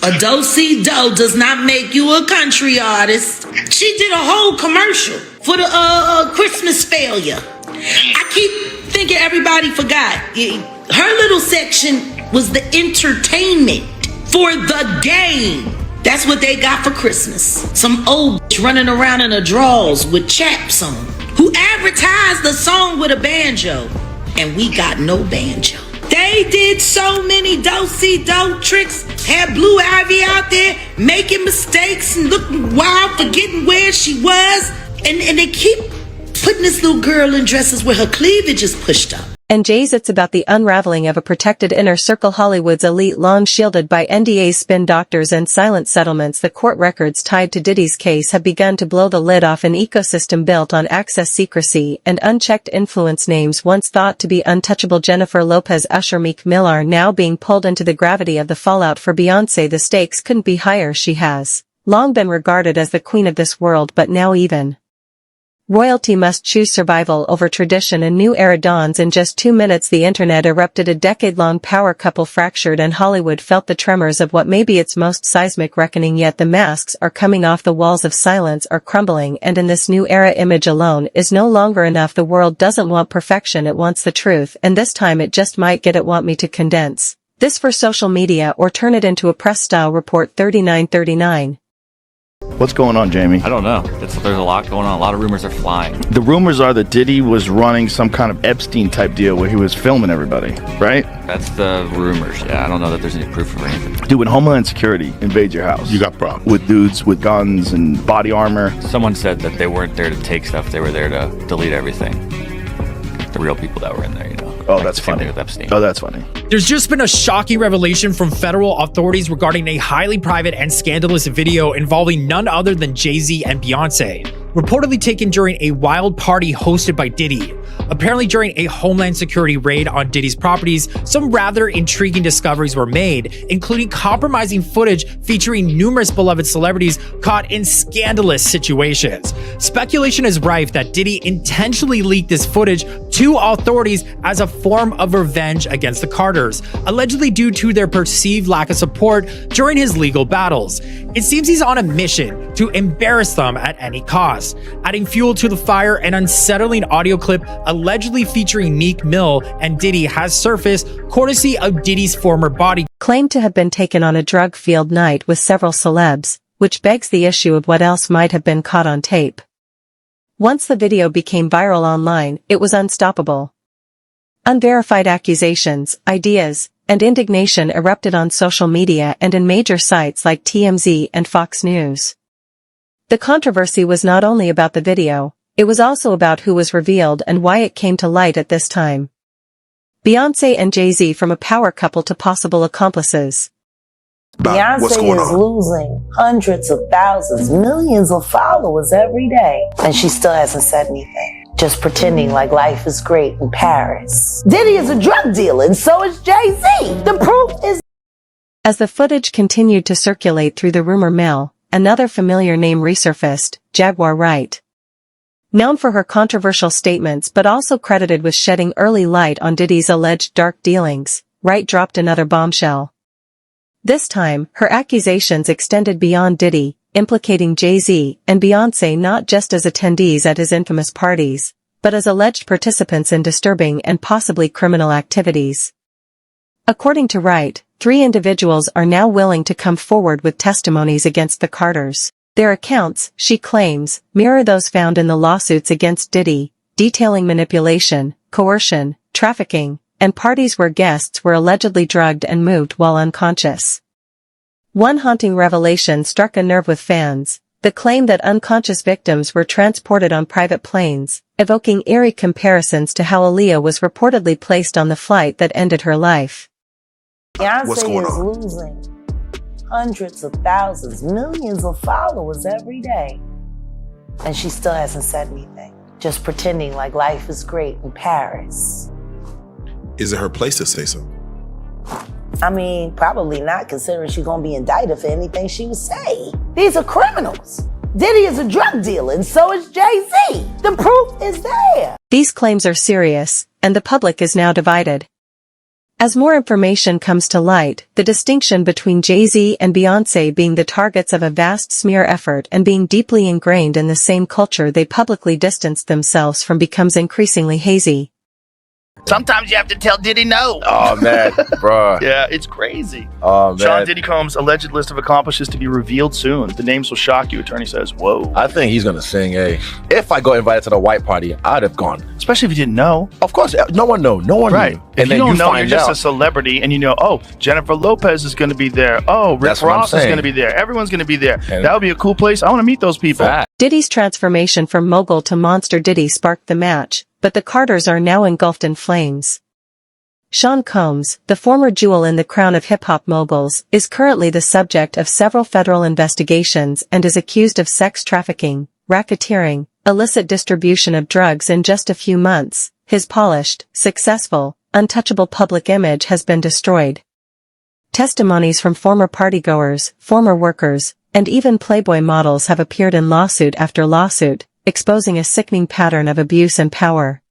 A do-si-do does not make you a country artist. She did a whole commercial for the Christmas failure. I keep thinking everybody forgot. Her little section was the entertainment for the game. That's what they got for Christmas. Some old bitch running around in her drawers with chaps on, who advertised the song with a banjo, and we got no banjo. They did so many do-si-do tricks, had Blue Ivy out there making mistakes and looking wild, forgetting where she was, and they keep putting this little girl in dresses where her cleavage is pushed up. And JayZ, it's about the unraveling of a protected inner circle. Hollywood's elite, long shielded by NDAs, spin doctors, and silent settlements. The court records tied to Diddy's case have begun to blow the lid off an ecosystem built on access, secrecy, and unchecked influence. Names once thought to be untouchable: Jennifer Lopez, Usher, Meek Mill, are now being pulled into the gravity of the fallout for Beyonce. The stakes couldn't be higher. She has long been regarded as the queen of this world, but now even royalty must choose survival over tradition. A new era dawns. In just 2 minutes, the internet erupted. A decade-long power couple fractured, and Hollywood felt the tremors of what may be its most seismic reckoning. Yet the masks are coming off, the walls of silence are crumbling, and in this new era, image alone is no longer enough. The world doesn't want perfection, it wants the truth, and this time it just might get it. Want me to condense this for social media or turn it into a press-style report? 3939. What's going on, Jamie? I don't know. There's a lot going on. A lot of rumors are flying. The rumors are that Diddy was running some kind of Epstein-type deal where he was filming everybody, right? That's the rumors. Yeah, I don't know that there's any proof of anything. Dude, when Homeland Security invades your house, you got problems with dudes with guns and body armor. Someone said that they weren't there to take stuff. They were there to delete everything. The real people that were in there, you know. Oh, that's funny. With Epstein. Oh, that's funny. There's just been a shocking revelation from federal authorities regarding a highly private and scandalous video involving none other than JayZ and Beyonce, reportedly taken during a wild party hosted by Diddy. Apparently, during a Homeland Security raid on Diddy's properties, some rather intriguing discoveries were made, including compromising footage featuring numerous beloved celebrities caught in scandalous situations. Speculation is rife that Diddy intentionally leaked this footage to authorities as a form of revenge against the Carters, allegedly due to their perceived lack of support during his legal battles. It seems he's on a mission to embarrass them at any cost. Adding fuel to the fire, an unsettling audio clip allegedly featuring Meek Mill and Diddy has surfaced, courtesy of Diddy's former bodyguard. Claimed to have been taken on a drug-fueled night with several celebs, which begs the issue of what else might have been caught on tape. Once the video became viral online, it was unstoppable. Unverified accusations, ideas, and indignation erupted on social media and in major sites like TMZ and Fox News. The controversy was not only about the video, it was also about who was revealed and why it came to light at this time. Beyonce and JayZ, from a power couple to possible accomplices. Beyonce is losing hundreds of thousands, millions of followers every day, and she still hasn't said anything. Just pretending like life is great in Paris. Diddy is a drug dealer, and so is JayZ. The proof is... As the footage continued to circulate through the rumor mill, another familiar name resurfaced: Jaguar Wright. Known for her controversial statements but also credited with shedding early light on Diddy's alleged dark dealings, Wright dropped another bombshell. This time, her accusations extended beyond Diddy, implicating JayZ and Beyonce not just as attendees at his infamous parties, but as alleged participants in disturbing and possibly criminal activities. According to Wright, 3 individuals are now willing to come forward with testimonies against the Carters. Their accounts, she claims, mirror those found in the lawsuits against Diddy, detailing manipulation, coercion, trafficking, and parties where guests were allegedly drugged and moved while unconscious. One haunting revelation struck a nerve with fans: the claim that unconscious victims were transported on private planes, evoking eerie comparisons to how Aaliyah was reportedly placed on the flight that ended her life. Beyonce is losing hundreds of thousands, millions of followers every day, and she still hasn't said anything. Just pretending like life is great in Paris. Is it her place to say so? I mean, probably not, considering she's gonna be indicted for anything she would say. These are criminals. Diddy is a drug dealer, and so is JayZ. The proof is there. These claims are serious, and the public is now divided. As more information comes to light, the distinction between JayZ and Beyonce being the targets of a vast smear effort and being deeply ingrained in the same culture they publicly distanced themselves from becomes increasingly hazy. Sometimes you have to tell Diddy no. Oh, man, bro. Yeah, it's crazy. Oh, man. Sean Diddy Combs' alleged list of accomplishments to be revealed soon. The names will shock you, attorney says. Whoa. I think he's going to sing, if I got invited to the white party, I'd have gone. Especially if you didn't know. Of course, no one knew. No one Right. knew. If you don't know, you're just a celebrity, and you know, oh, Jennifer Lopez is going to be there. Oh, Rick Ross is going to be there. Everyone's going to be there. That would be a cool place. I want to meet those people. Diddy's transformation from mogul to monster Diddy sparked the match, but the Carters are now engulfed in flames. Sean Combs, the former jewel in the crown of hip-hop moguls, is currently the subject of several federal investigations and is accused of sex trafficking, racketeering, illicit distribution of drugs. In just a few months, his polished, successful, untouchable public image has been destroyed. Testimonies from former partygoers, former workers, and even Playboy models have appeared in lawsuit after lawsuit, exposing a sickening pattern of abuse and power.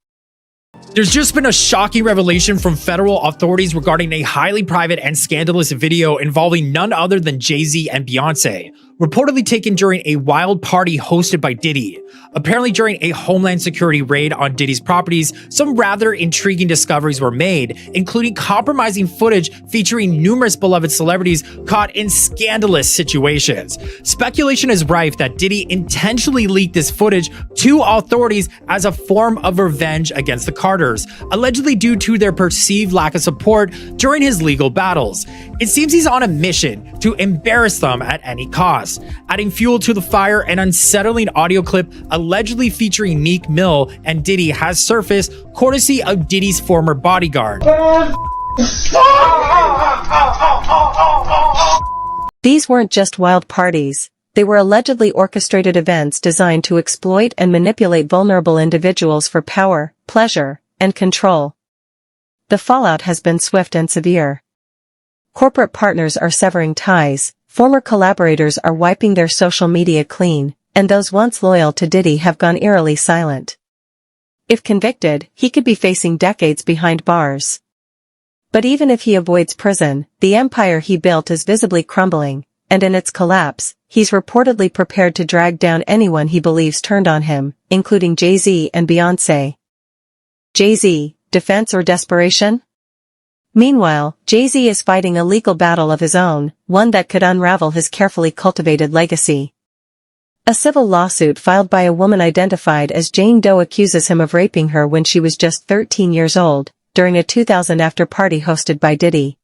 There's just been a shocking revelation from federal authorities regarding a highly private and scandalous video involving none other than JayZ and Beyonce, reportedly taken during a wild party hosted by Diddy. Apparently during a Homeland Security raid on Diddy's properties, some rather intriguing discoveries were made, including compromising footage featuring numerous beloved celebrities caught in scandalous situations. Speculation is rife that Diddy intentionally leaked this footage to authorities as a form of revenge against the Carters, allegedly due to their perceived lack of support during his legal battles. It seems he's on a mission to embarrass them at any cost. Adding fuel to the fire, an unsettling audio clip allegedly featuring Meek Mill and Diddy has surfaced, courtesy of Diddy's former bodyguard. These weren't just wild parties. They were allegedly orchestrated events designed to exploit and manipulate vulnerable individuals for power, pleasure, and control. The fallout has been swift and severe. Corporate partners are severing ties, former collaborators are wiping their social media clean, and those once loyal to Diddy have gone eerily silent. If convicted, he could be facing decades behind bars. But even if he avoids prison, the empire he built is visibly crumbling, and in its collapse, he's reportedly prepared to drag down anyone he believes turned on him, including JayZ and Beyonce. JayZ, defense or desperation? Meanwhile, JayZ is fighting a legal battle of his own, one that could unravel his carefully cultivated legacy. A civil lawsuit filed by a woman identified as Jane Doe accuses him of raping her when she was just 13 years old, during a 2000 after-party hosted by Diddy.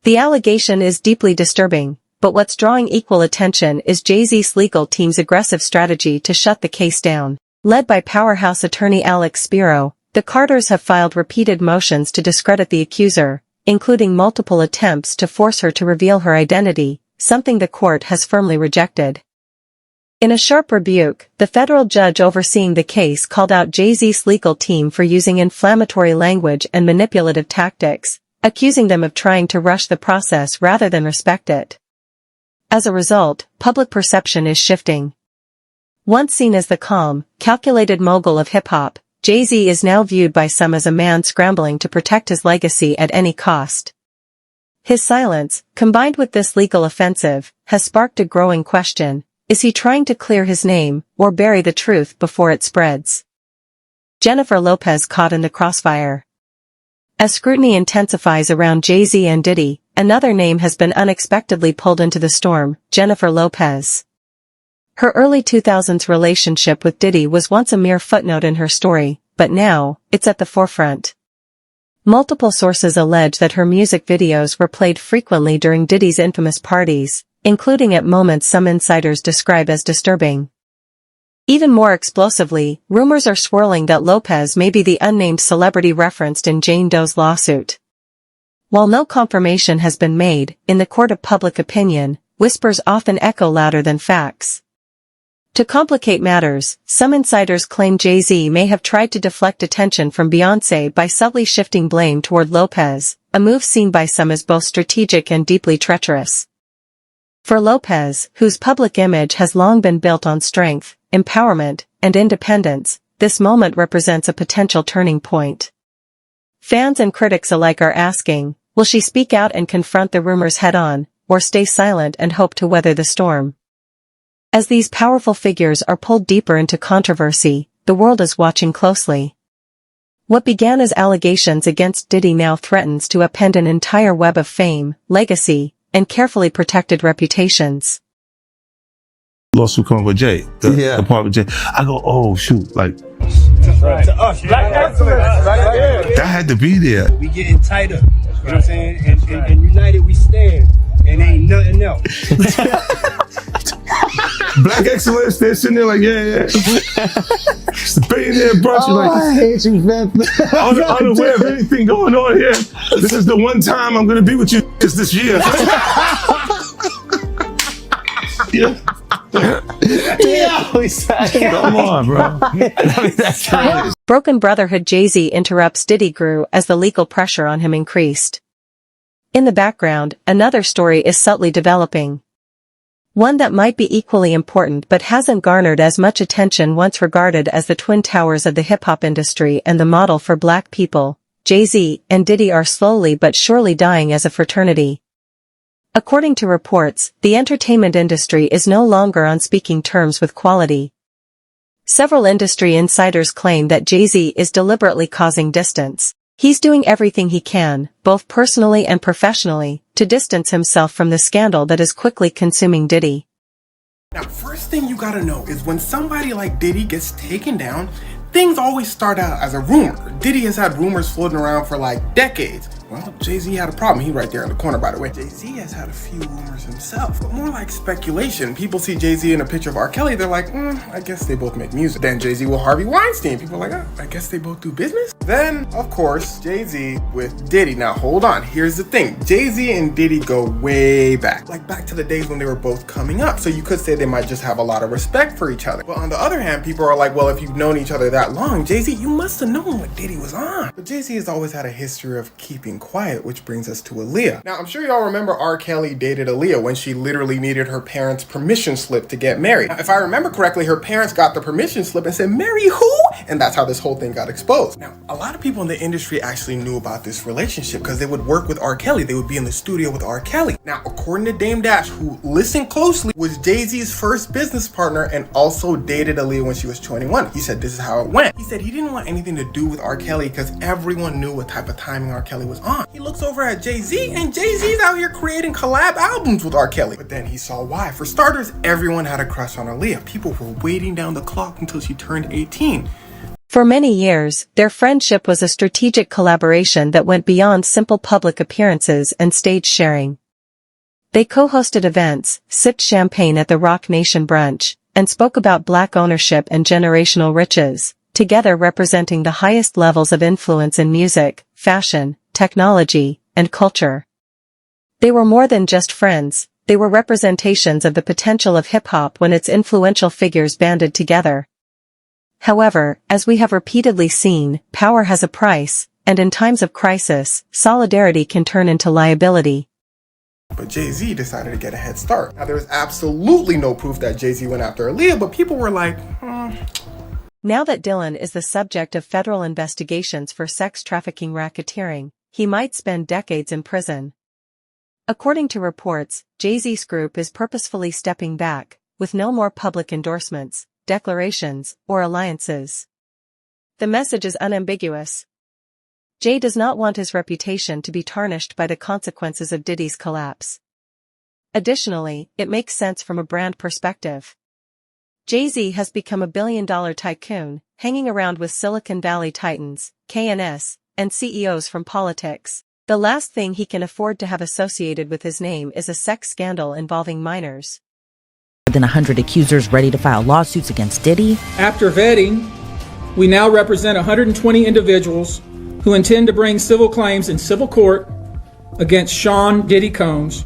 The allegation is deeply disturbing, but what's drawing equal attention is JayZ's legal team's aggressive strategy to shut the case down. Led by powerhouse attorney Alex Spiro, the Carters have filed repeated motions to discredit the accuser, including multiple attempts to force her to reveal her identity, something the court has firmly rejected. In a sharp rebuke, the federal judge overseeing the case called out JayZ's legal team for using inflammatory language and manipulative tactics, accusing them of trying to rush the process rather than respect it. As a result, public perception is shifting. Once seen as the calm, calculated mogul of hip-hop, JayZ is now viewed by some as a man scrambling to protect his legacy at any cost. His silence, combined with this legal offensive, has sparked a growing question: is he trying to clear his name, or bury the truth before it spreads? Jennifer Lopez caught in the crossfire. As scrutiny intensifies around JayZ and Diddy, another name has been unexpectedly pulled into the storm: Jennifer Lopez. Her early 2000s relationship with Diddy was once a mere footnote in her story, but now, it's at the forefront. Multiple sources allege that her music videos were played frequently during Diddy's infamous parties, including at moments some insiders describe as disturbing. Even more explosively, rumors are swirling that Lopez may be the unnamed celebrity referenced in Jane Doe's lawsuit. While no confirmation has been made, in the court of public opinion, whispers often echo louder than facts. To complicate matters, some insiders claim JayZ may have tried to deflect attention from Beyonce by subtly shifting blame toward Lopez, a move seen by some as both strategic and deeply treacherous. For Lopez, whose public image has long been built on strength, empowerment, and independence, this moment represents a potential turning point. Fans and critics alike are asking, will she speak out and confront the rumors head-on, or stay silent and hope to weather the storm? As these powerful figures are pulled deeper into controversy, the world is watching closely. What began as allegations against Diddy now threatens to upend an entire web of fame, legacy, and carefully protected reputations. Lawsuit coming with Jay, the part with Jay. I go, oh shoot, like Right. To us, black excellence, right? that had to be there. We getting tighter, you know what I'm saying? And united we stand, and ain't nothing else. Black excellence, they're sitting there like, yeah. It's the billionaire brunch. Oh, Like, I hate you, man. unaware of anything going on here. This is the one time I'm gonna be with you this year. Yeah. Come on, bro. That's right. Broken brotherhood JayZ interrupts Diddy grew as the legal pressure on him increased. In the background, another story is subtly developing. One that might be equally important but hasn't garnered as much attention, once regarded as the twin towers of the hip-hop industry and the model for black people. JayZ and Diddy are slowly but surely dying as a fraternity. According to reports, the entertainment industry is no longer on speaking terms with quality. Several industry insiders claim that JayZ is deliberately causing distance. He's doing everything he can, both personally and professionally, to distance himself from the scandal that is quickly consuming Diddy. Now, first thing you gotta know is when somebody like Diddy gets taken down, things always start out as a rumor. Diddy has had rumors floating around for like decades. Well, JayZ had a problem. He right there in the corner, by the way. JayZ has had a few rumors himself, but more like speculation. People see JayZ in a picture of R. Kelly, they're like, I guess they both make music. Then JayZ with Harvey Weinstein. People are like, I guess they both do business. Then, of course, JayZ with Diddy. Now, hold on. Here's the thing. JayZ and Diddy go way back. Like back to the days when they were both coming up. So you could say they might just have a lot of respect for each other. But on the other hand, people are like, well, if you've known each other that long, JayZ, you must have known what Diddy was on. But JayZ has always had a history of keeping quiet, which brings us to Aaliyah. Now, I'm sure y'all remember R. Kelly dated Aaliyah when she literally needed her parents' permission slip to get married. Now, if I remember correctly, her parents got the permission slip and said, marry who? And that's how this whole thing got exposed. Now, a lot of people in the industry actually knew about this relationship because they would work with R. Kelly. They would be in the studio with R. Kelly. Now, according to Dame Dash, who listened closely, was JayZ's first business partner and also dated Aaliyah when she was 21. He said this is how it went. He said he didn't want anything to do with R. Kelly because everyone knew what type of timing R. Kelly was on. He looks over at JayZ and JayZ's out here creating collab albums with R. Kelly. But then he saw why. For starters, everyone had a crush on Aaliyah. People were waiting down the clock until she turned 18. For many years, their friendship was a strategic collaboration that went beyond simple public appearances and stage sharing. They co-hosted events, sipped champagne at the Rock Nation brunch, and spoke about black ownership and generational riches, together representing the highest levels of influence in music, fashion, technology, and culture. They were more than just friends, they were representations of the potential of hip-hop when its influential figures banded together. However, as we have repeatedly seen, power has a price, and in times of crisis, solidarity can turn into liability. But JayZ decided to get a head start. Now, there was absolutely no proof that JayZ went after Aaliyah, but people were like, Now that Dylan is the subject of federal investigations for sex trafficking racketeering, he might spend decades in prison. According to reports, JayZ's group is purposefully stepping back, with no more public endorsements, declarations, or alliances. The message is unambiguous. Jay does not want his reputation to be tarnished by the consequences of Diddy's collapse. Additionally, it makes sense from a brand perspective. JayZ has become a billion-dollar tycoon, hanging around with Silicon Valley titans, K&S, and CEOs from politics. The last thing he can afford to have associated with his name is a sex scandal involving minors. More than 100 accusers ready to file lawsuits against Diddy. After vetting, we now represent 120 individuals who intend to bring civil claims in civil court against Sean Diddy Combs,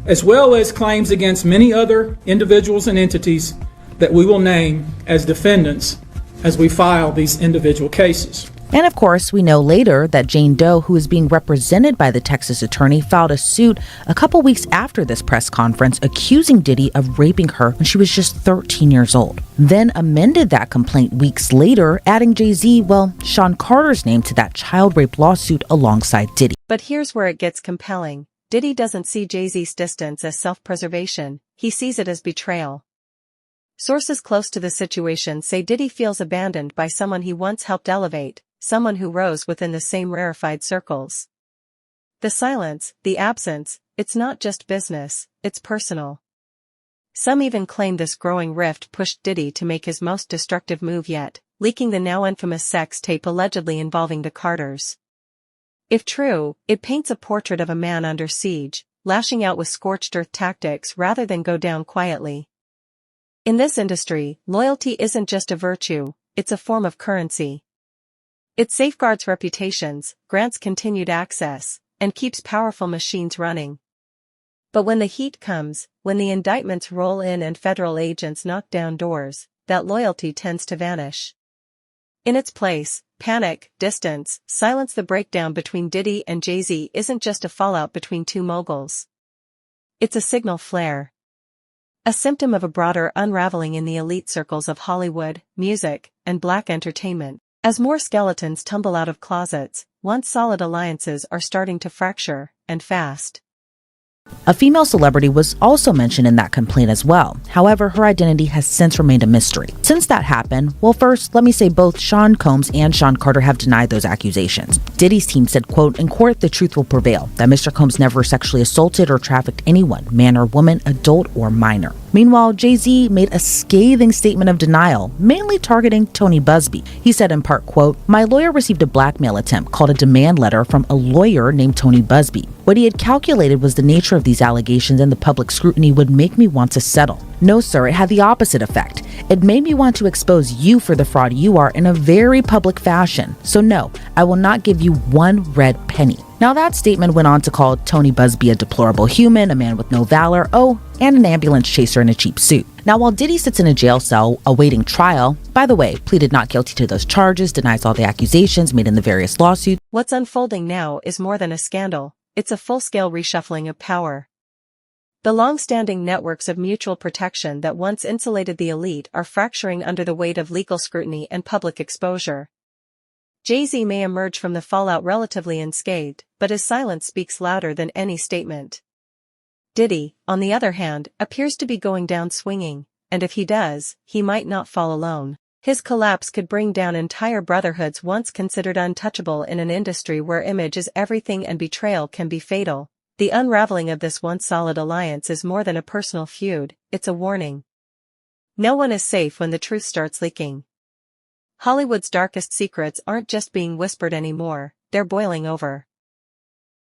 as well as claims against many other individuals and entities that we will name as defendants as we file these individual cases. And of course, we know later that Jane Doe, who is being represented by the Texas attorney, filed a suit a couple weeks after this press conference accusing Diddy of raping her when she was just 13 years old. Then amended that complaint weeks later, adding JayZ, Sean Carter's name to that child rape lawsuit alongside Diddy. But here's where it gets compelling. Diddy doesn't see JayZ's distance as self-preservation, he sees it as betrayal. Sources close to the situation say Diddy feels abandoned by someone he once helped elevate, someone who rose within the same rarefied circles. The silence, the absence, it's not just business, it's personal. Some even claim this growing rift pushed Diddy to make his most destructive move yet, leaking the now infamous sex tape allegedly involving the Carters. If true, it paints a portrait of a man under siege, lashing out with scorched earth tactics rather than go down quietly. In this industry, loyalty isn't just a virtue, it's a form of currency. It safeguards reputations, grants continued access, and keeps powerful machines running. But when the heat comes, when the indictments roll in and federal agents knock down doors, that loyalty tends to vanish. In its place, panic, distance, silence. The breakdown between Diddy and JayZ isn't just a fallout between two moguls. It's a signal flare. A symptom of a broader unraveling in the elite circles of Hollywood, music, and black entertainment. As more skeletons tumble out of closets, once solid alliances are starting to fracture, and fast. A female celebrity was also mentioned in that complaint as well. However, her identity has since remained a mystery. Since that happened, first, let me say both Sean Combs and Sean Carter have denied those accusations. Diddy's team said, quote, "In court, the truth will prevail, that Mr. Combs never sexually assaulted or trafficked anyone, man or woman, adult or minor." Meanwhile, JayZ made a scathing statement of denial, mainly targeting Tony Busby. He said in part, quote, "My lawyer received a blackmail attempt called a demand letter from a lawyer named Tony Busby. What he had calculated was the nature of these allegations and the public scrutiny would make me want to settle. No, sir, it had the opposite effect. It made me want to expose you for the fraud you are in a very public fashion. So no, I will not give you one red penny." Now that statement went on to call Tony Busby a deplorable human, a man with no valor, and an ambulance chaser in a cheap suit. Now while Diddy sits in a jail cell awaiting trial, by the way, pleaded not guilty to those charges, denies all the accusations made in the various lawsuits. What's unfolding now is more than a scandal, it's a full-scale reshuffling of power. The long-standing networks of mutual protection that once insulated the elite are fracturing under the weight of legal scrutiny and public exposure. JayZ may emerge from the fallout relatively unscathed, but his silence speaks louder than any statement. Diddy, on the other hand, appears to be going down swinging, and if he does, he might not fall alone. His collapse could bring down entire brotherhoods once considered untouchable in an industry where image is everything and betrayal can be fatal. The unraveling of this once solid alliance is more than a personal feud, it's a warning. No one is safe when the truth starts leaking. Hollywood's darkest secrets aren't just being whispered anymore, they're boiling over.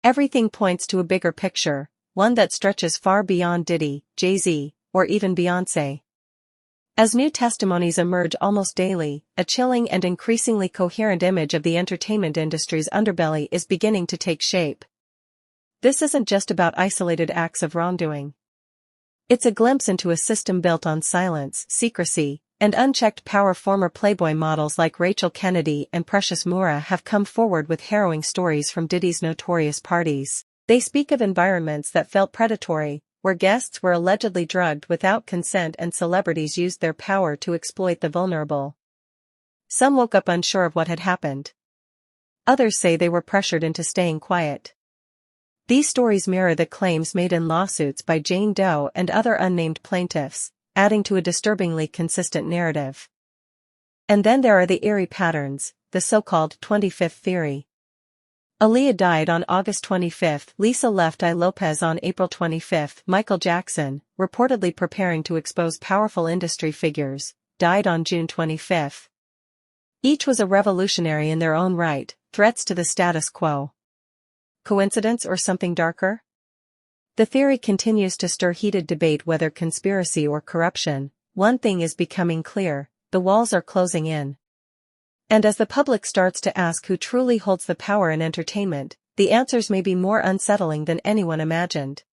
Everything points to a bigger picture, one that stretches far beyond Diddy, JayZ, or even Beyonce. As new testimonies emerge almost daily, a chilling and increasingly coherent image of the entertainment industry's underbelly is beginning to take shape. This isn't just about isolated acts of wrongdoing. It's a glimpse into a system built on silence, secrecy, and unchecked power. Former Playboy models like Rachel Kennedy and Precious Moura have come forward with harrowing stories from Diddy's notorious parties. They speak of environments that felt predatory, where guests were allegedly drugged without consent and celebrities used their power to exploit the vulnerable. Some woke up unsure of what had happened. Others say they were pressured into staying quiet. These stories mirror the claims made in lawsuits by Jane Doe and other unnamed plaintiffs, adding to a disturbingly consistent narrative. And then there are the eerie patterns, the so-called 25th theory. Aaliyah died on August 25, Lisa left I. Lopez on April 25, Michael Jackson, reportedly preparing to expose powerful industry figures, died on June 25. Each was a revolutionary in their own right, threats to the status quo. Coincidence or something darker? The theory continues to stir heated debate whether conspiracy or corruption. One thing is becoming clear, the walls are closing in. And as the public starts to ask who truly holds the power in entertainment, the answers may be more unsettling than anyone imagined.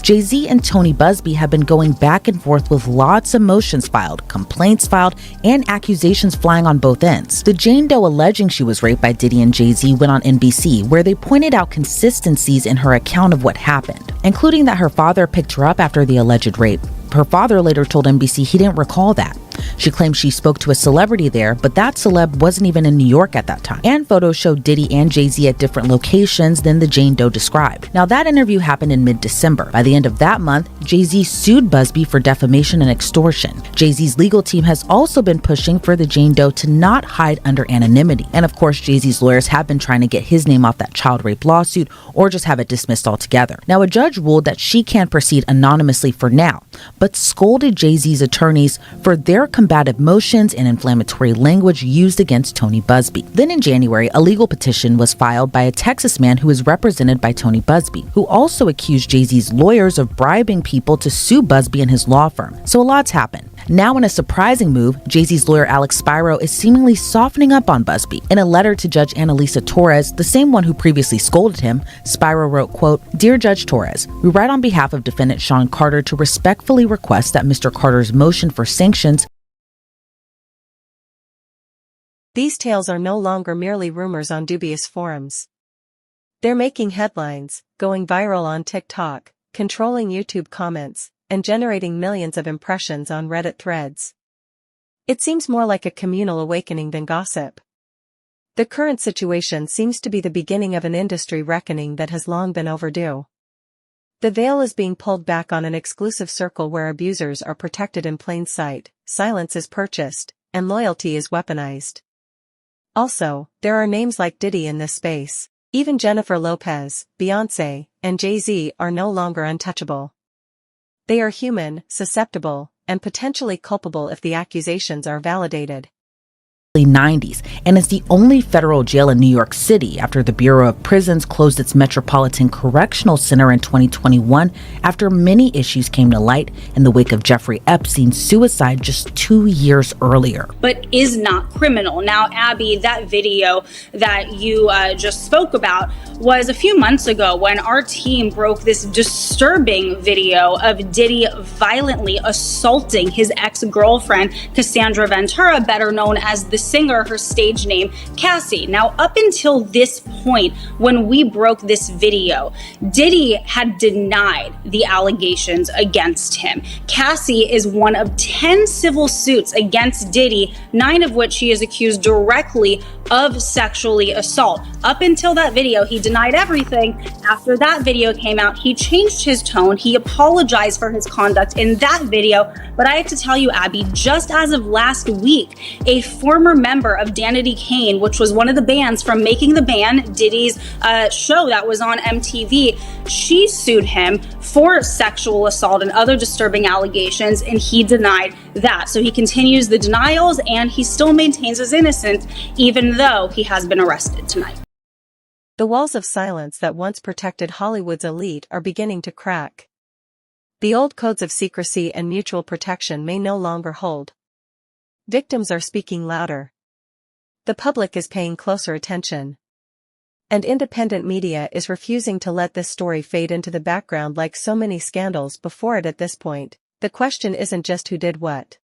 JayZ and Tony Busby have been going back and forth with lots of motions filed, complaints filed, and accusations flying on both ends. The Jane Doe alleging she was raped by Diddy and JayZ went on NBC, where they pointed out consistencies in her account of what happened, including that her father picked her up after the alleged rape. Her father later told NBC he didn't recall that. She claimed she spoke to a celebrity there, but that celeb wasn't even in New York at that time. And photos showed Diddy and JayZ at different locations than the Jane Doe described. Now, that interview happened in mid-December. By the end of that month, JayZ sued Busby for defamation and extortion. JayZ's legal team has also been pushing for the Jane Doe to not hide under anonymity. And of course, JayZ's lawyers have been trying to get his name off that child rape lawsuit or just have it dismissed altogether. Now, a judge ruled that she can proceed anonymously for now, but scolded JayZ's attorneys for their combative motions and inflammatory language used against Tony Busby. Then in January, a legal petition was filed by a Texas man who is represented by Tony Busby, who also accused JayZ's lawyers of bribing people to sue Busby and his law firm. So a lot's happened. Now, in a surprising move, JayZ's lawyer Alex Spiro is seemingly softening up on Busby. In a letter to Judge Annalisa Torres, the same one who previously scolded him, Spiro wrote, quote, "Dear Judge Torres, we write on behalf of defendant Sean Carter to respectfully request that Mr. Carter's motion for sanctions." These tales are no longer merely rumors on dubious forums. They're making headlines, going viral on TikTok, controlling YouTube comments, and generating millions of impressions on Reddit threads. It seems more like a communal awakening than gossip. The current situation seems to be the beginning of an industry reckoning that has long been overdue. The veil is being pulled back on an exclusive circle where abusers are protected in plain sight, silence is purchased, and loyalty is weaponized. Also, there are names like Diddy in this space. Even Jennifer Lopez, Beyonce, and JayZ are no longer untouchable. They are human, susceptible, and potentially culpable if the accusations are validated. 90s and is the only federal jail in New York City after the Bureau of Prisons closed its Metropolitan Correctional Center in 2021 after many issues came to light in the wake of Jeffrey Epstein's suicide just 2 years earlier. But is not criminal. Now, Abby, that video that you just spoke about was a few months ago when our team broke this disturbing video of Diddy violently assaulting his ex-girlfriend, Cassandra Ventura, better known as the singer, her stage name, Cassie. Now, up until this point, when we broke this video, Diddy had denied the allegations against him. Cassie is one of 10 civil suits against Diddy, 9 of which he is accused directly of sexually assault. Up until that video, he denied everything. After that video came out, he changed his tone. He apologized for his conduct in that video. But I have to tell you, Abby, just as of last week, a former member of Danity Kane, which was one of the bands from Making the Band, Diddy's show that was on MTV, she sued him for sexual assault and other disturbing allegations, and he denied that. So he continues the denials, and he still maintains his innocence, even though he has been arrested tonight. The walls of silence that once protected Hollywood's elite are beginning to crack. The old codes of secrecy and mutual protection may no longer hold. Victims are speaking louder. The public is paying closer attention. And independent media is refusing to let this story fade into the background like so many scandals before it at this point. The question isn't just who did what.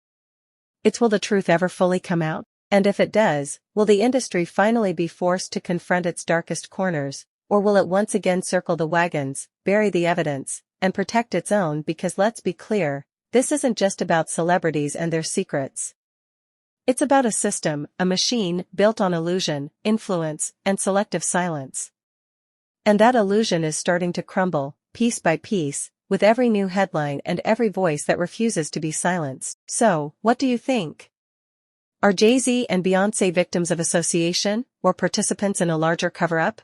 It's will the truth ever fully come out? And if it does, will the industry finally be forced to confront its darkest corners, or will it once again circle the wagons, bury the evidence, and protect its own? Because let's be clear, this isn't just about celebrities and their secrets. It's about a system, a machine, built on illusion, influence, and selective silence. And that illusion is starting to crumble, piece by piece, with every new headline and every voice that refuses to be silenced. So, what do you think? Are JayZ and Beyonce victims of association, or participants in a larger cover-up?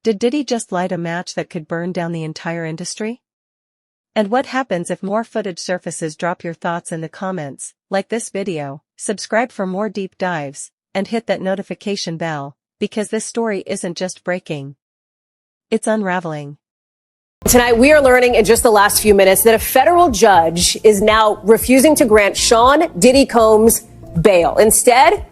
Did Diddy just light a match that could burn down the entire industry? And what happens if more footage surfaces? Drop your thoughts in the comments, like this video, subscribe for more deep dives, and hit that notification bell, because this story isn't just breaking. It's unraveling. Tonight, we are learning in just the last few minutes that a federal judge is now refusing to grant Sean Diddy Combs bail. Instead,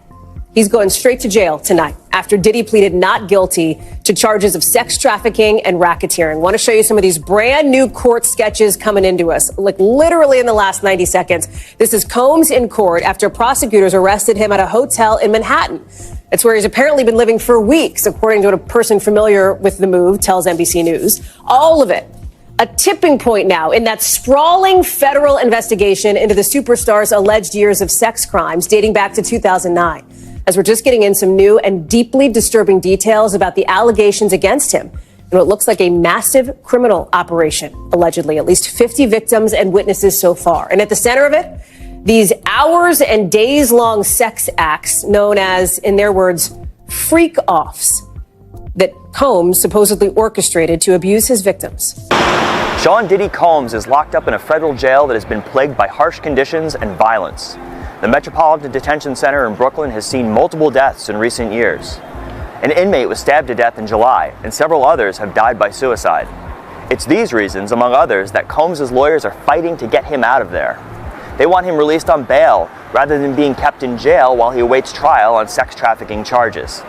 He's going straight to jail tonight after Diddy pleaded not guilty to charges of sex trafficking and racketeering. Want to show you some of these brand new court sketches coming into us, like literally in the last 90 seconds. This is Combs in court after prosecutors arrested him at a hotel in Manhattan. It's where he's apparently been living for weeks, according to what a person familiar with the move tells NBC News. All of it a tipping point now in that sprawling federal investigation into the superstar's alleged years of sex crimes dating back to 2009. As we're just getting in some new and deeply disturbing details about the allegations against him and what looks like a massive criminal operation, allegedly. At least 50 victims and witnesses so far. And at the center of it, these hours and days-long sex acts known as, in their words, freak-offs that Combs supposedly orchestrated to abuse his victims. Sean Diddy Combs is locked up in a federal jail that has been plagued by harsh conditions and violence. The Metropolitan Detention Center in Brooklyn has seen multiple deaths in recent years. An inmate was stabbed to death in July, and several others have died by suicide. It's these reasons, among others, that Combs' lawyers are fighting to get him out of there. They want him released on bail rather than being kept in jail while he awaits trial on sex trafficking charges.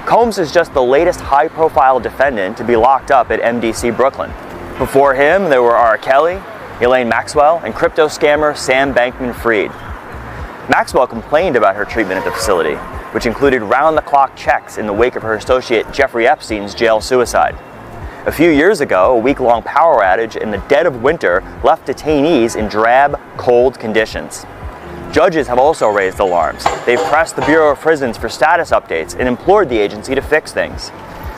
Combs is just the latest high-profile defendant to be locked up at MDC Brooklyn. Before him, there were R. Kelly, Elaine Maxwell, and crypto scammer Sam Bankman-Fried. Maxwell complained about her treatment at the facility, which included round-the-clock checks in the wake of her associate Jeffrey Epstein's jail suicide. A few years ago, a week-long power outage in the dead of winter left detainees in drab, cold conditions. Judges have also raised alarms. They've pressed the Bureau of Prisons for status updates and implored the agency to fix things.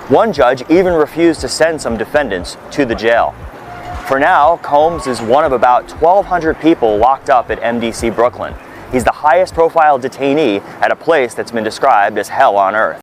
One judge even refused to send some defendants to the jail. For now, Combs is one of about 1,200 people locked up at MDC Brooklyn. He's the highest profile detainee at a place that's been described as hell on earth.